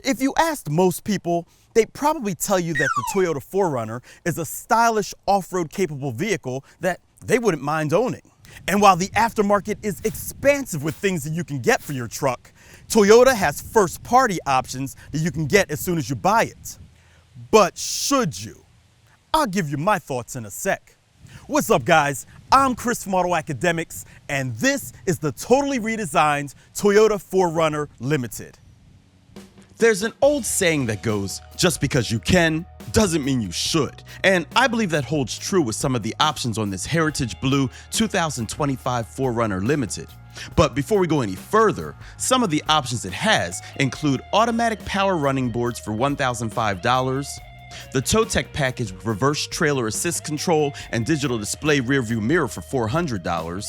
If you asked most people, they'd probably tell you that the Toyota 4Runner is a stylish off-road capable vehicle that they wouldn't mind owning. And while the aftermarket is expansive with things that you can get for your truck, Toyota has first-party options that you can get as soon as you buy it. But should you? I'll give you my thoughts in a sec. What's up, guys? I'm Chris from AutoAcademics, and this is the totally redesigned Toyota 4Runner Limited. There's an old saying that goes, just because you can, doesn't mean you should. And I believe that holds true with some of the options on this Heritage Blue 2025 4Runner Limited. But before we go any further, some of the options it has include automatic power running boards for $1,005, the Towtech package with reverse trailer assist control and digital display rearview mirror for $400,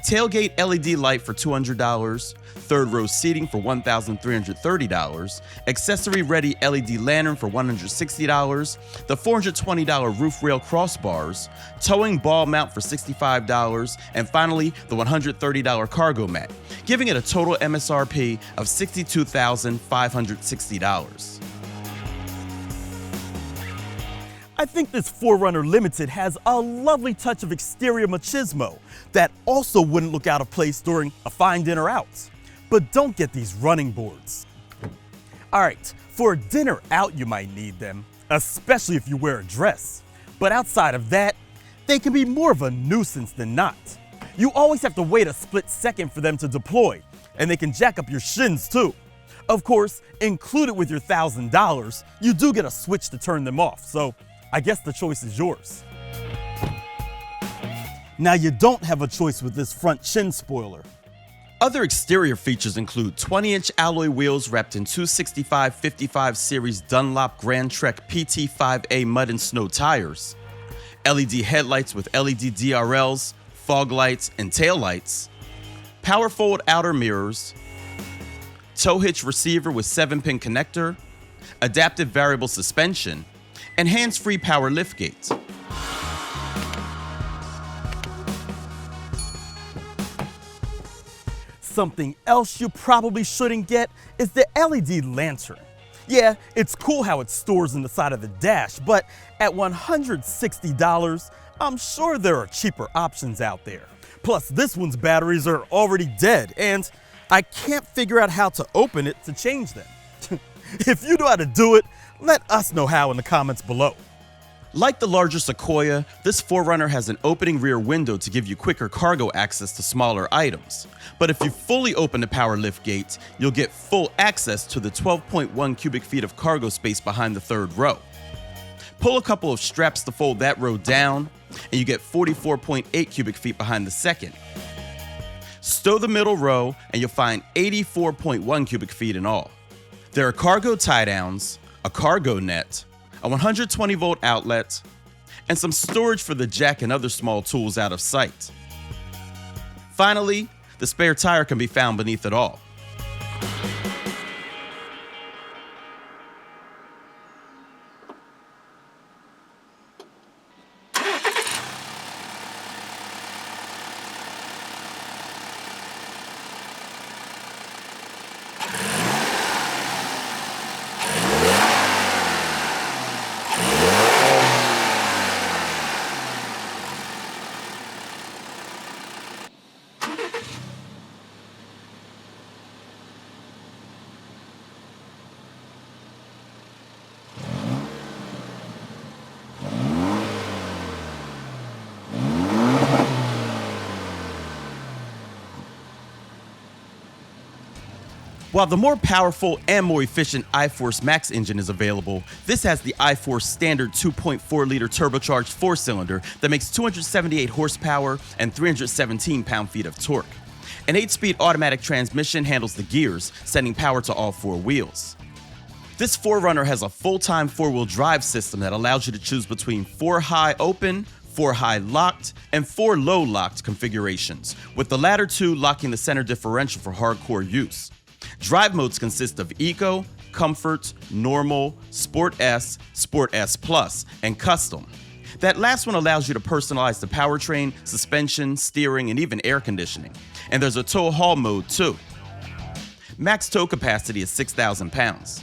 tailgate LED light for $200, third row seating for $1,330, accessory ready LED lantern for $160, the $420 roof rail crossbars, towing ball mount for $65, and finally the $130 cargo mat, giving it a total M.S.R.P of $62,560. I think this 4Runner Limited has a lovely touch of exterior machismo that also wouldn't look out of place during a fine dinner out. But don't get these running boards. Alright, for a dinner out you might need them, especially if you wear a dress. But outside of that, they can be more of a nuisance than not. You always have to wait a split second for them to deploy, and they can jack up your shins too. Of course, included with your $1,000, you do get a switch to turn them off, so I guess the choice is yours. Now you don't have a choice with this front chin spoiler. Other exterior features include 20-inch alloy wheels wrapped in 265/55 series Dunlop Grand Trek PT5A mud and snow tires, LED headlights with LED DRLs, fog lights, and tail lights, power fold outer mirrors, tow hitch receiver with 7-pin connector, adaptive variable suspension, and hands-free power liftgate. Something else you probably shouldn't get is the LED lantern. Yeah, it's cool how it stores in the side of the dash, but at $160, I'm sure there are cheaper options out there. Plus, this one's batteries are already dead, and I can't figure out how to open it to change them. If you know how to do it, let us know how in the comments below. Like the larger Sequoia, this 4Runner has an opening rear window to give you quicker cargo access to smaller items. But if you fully open the power lift gate, you'll get full access to the 12.1 cubic feet of cargo space behind the third row. Pull a couple of straps to fold that row down, and you get 44.8 cubic feet behind the second. Stow the middle row, and you'll find 84.1 cubic feet in all. There are cargo tie-downs, a cargo net, a 120-volt outlet, and some storage for the jack and other small tools out of sight. Finally, the spare tire can be found beneath it all. While the more powerful and more efficient iForce Max engine is available, this has the iForce standard 2.4-liter turbocharged 4-cylinder that makes 278 horsepower and 317 pound-feet of torque. An 8-speed automatic transmission handles the gears, sending power to all 4 wheels. This 4Runner has a full-time 4-wheel drive system that allows you to choose between 4 high open, 4 high locked, and 4 low locked configurations, with the latter 2 locking the center differential for hardcore use. Drive modes consist of Eco, Comfort, Normal, Sport S, Sport S Plus, and Custom. That last one allows you to personalize the powertrain, suspension, steering, and even air conditioning. And there's a tow haul mode too. Max tow capacity is 6,000 pounds.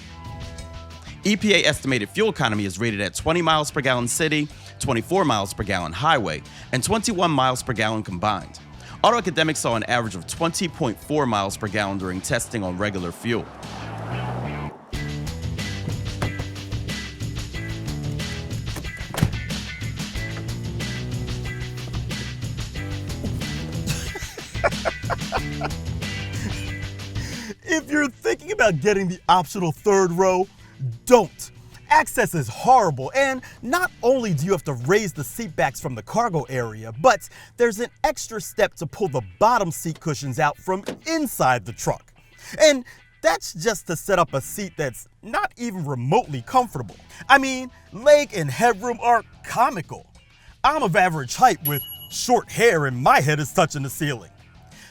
EPA estimated fuel economy is rated at 20 miles per gallon city, 24 miles per gallon highway, and 21 miles per gallon combined. AutoAcademics saw an average of 20.4 miles per gallon during testing on regular fuel. If you're thinking about getting the optional third row, don't. Access is horrible, and not only do you have to raise the seat backs from the cargo area, but there's an extra step to pull the bottom seat cushions out from inside the truck. And that's just to set up a seat that's not even remotely comfortable. I mean, leg and headroom are comical. I'm of average height with short hair and my head is touching the ceiling.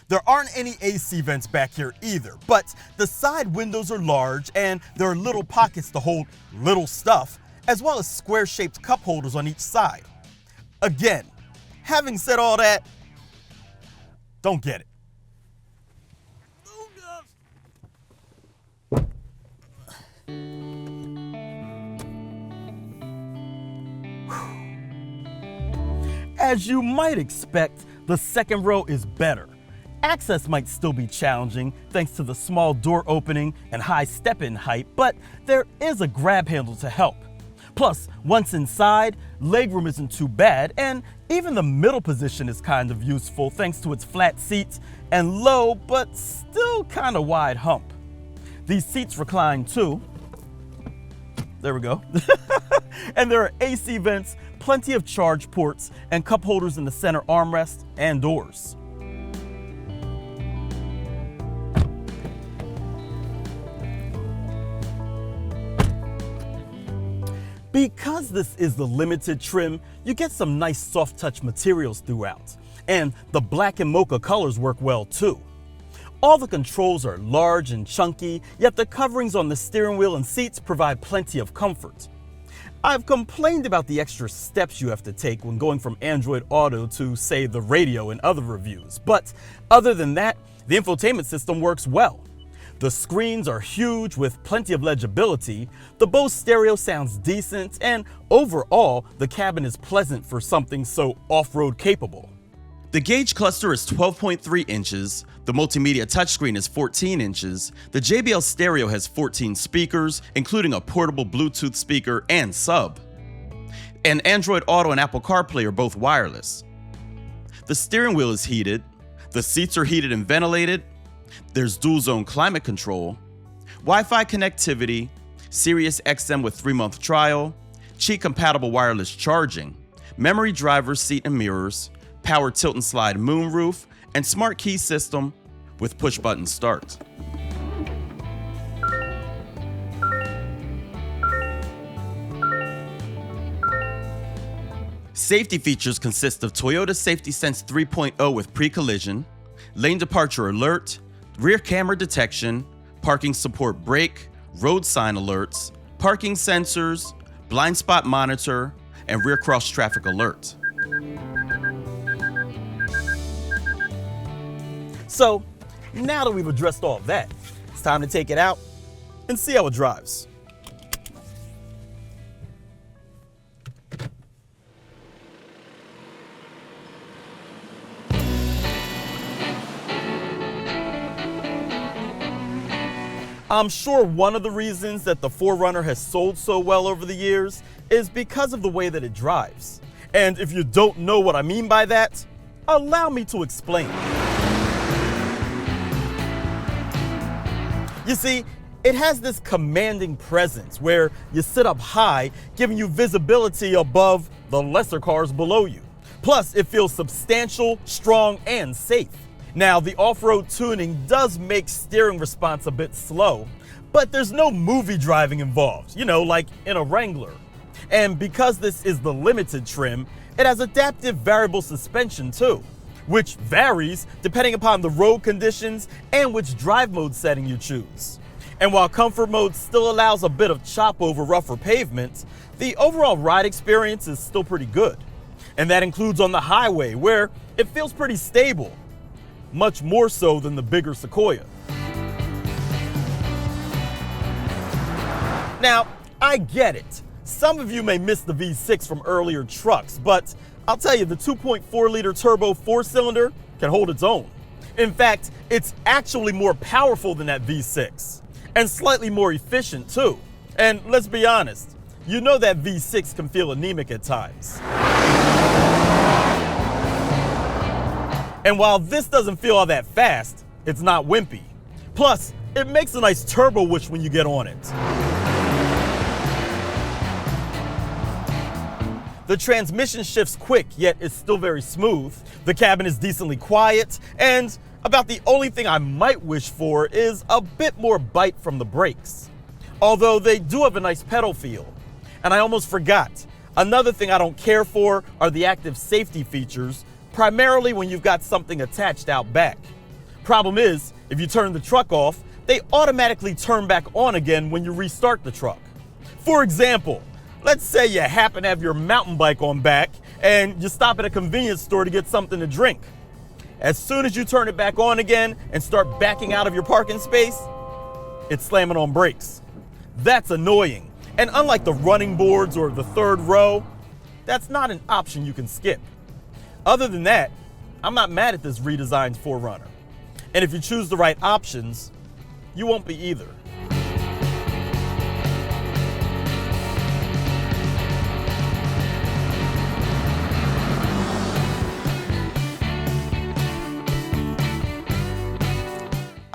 There aren't any AC vents back here either, but the side windows are large and there are little pockets to hold little stuff, as well as square-shaped cup holders on each side. Again, having said all that, don't get it. As you might expect, the second row is better. Access might still be challenging thanks to the small door opening and high step-in height, but there is a grab handle to help. Plus, once inside, legroom isn't too bad, and even the middle position is kind of useful thanks to its flat seats and low but still kind of wide hump. These seats recline too. There we go. And there are AC vents, plenty of charge ports, and cup holders in the center armrest and doors. Because this is the limited trim, you get some nice soft touch materials throughout. And the black and mocha colors work well too. All the controls are large and chunky, yet the coverings on the steering wheel and seats provide plenty of comfort. I've complained about the extra steps you have to take when going from Android Auto to, say, the radio in other reviews, but other than that, the infotainment system works well. The screens are huge with plenty of legibility, the Bose stereo sounds decent, and overall, the cabin is pleasant for something so off-road capable. The gauge cluster is 12.3 inches, the multimedia touchscreen is 14 inches, the JBL stereo has 14 speakers, including a portable Bluetooth speaker and sub. And Android Auto and Apple CarPlay are both wireless. The steering wheel is heated, the seats are heated and ventilated, there's dual zone climate control, Wi-Fi connectivity, Sirius XM with 3-month trial, Qi compatible wireless charging, memory driver seat and mirrors, power tilt and slide moonroof, and smart key system with push button start. Safety features consist of Toyota Safety Sense 3.0 with pre-collision, lane departure alert, rear camera detection, parking support brake, road sign alerts, parking sensors, blind spot monitor, and rear cross traffic alert. So, now that we've addressed all of that, it's time to take it out and see how it drives. I'm sure one of the reasons that the 4Runner has sold so well over the years is because of the way that it drives. And if you don't know what I mean by that, allow me to explain. You see, it has this commanding presence where you sit up high, giving you visibility above the lesser cars below you. Plus, it feels substantial, strong, and safe. Now, the off-road tuning does make steering response a bit slow, but there's no movie driving involved, like in a Wrangler. And because this is the limited trim, it has adaptive variable suspension too, which varies depending upon the road conditions and which drive mode setting you choose. And while comfort mode still allows a bit of chop over rougher pavements, the overall ride experience is still pretty good. And that includes on the highway, where it feels pretty stable, much more so than the bigger Sequoia. Now, I get it. Some of you may miss the V6 from earlier trucks, but I'll tell you, the 2.4 liter turbo 4-cylinder can hold its own. In fact, it's actually more powerful than that V6 and slightly more efficient too. And let's be honest, you know that V6 can feel anemic at times. And while this doesn't feel all that fast, it's not wimpy. Plus, it makes a nice turbo whoosh when you get on it. The transmission shifts quick, yet it's still very smooth. The cabin is decently quiet, and about the only thing I might wish for is a bit more bite from the brakes. Although they do have a nice pedal feel. And I almost forgot, another thing I don't care for are the active safety features, primarily when you've got something attached out back. Problem is, if you turn the truck off, they automatically turn back on again when you restart the truck. For example, let's say you happen to have your mountain bike on back and you stop at a convenience store to get something to drink. As soon as you turn it back on again and start backing out of your parking space, it's slamming on brakes. That's annoying. And unlike the running boards or the third row, that's not an option you can skip. Other than that, I'm not mad at this redesigned 4Runner. And if you choose the right options, you won't be either.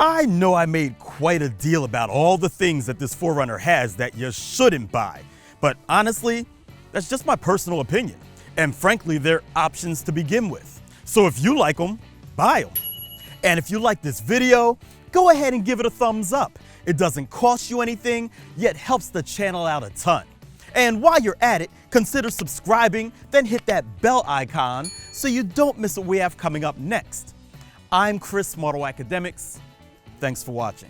I know I made quite a deal about all the things that this 4Runner has that you shouldn't buy, but honestly, that's just my personal opinion. And frankly, they're options to begin with. So if you like them, buy them. And if you like this video, go ahead and give it a thumbs up. It doesn't cost you anything, yet helps the channel out a ton. And while you're at it, consider subscribing, then hit that bell icon so you don't miss what we have coming up next. I'm Chris from AutoAcademics. Thanks for watching.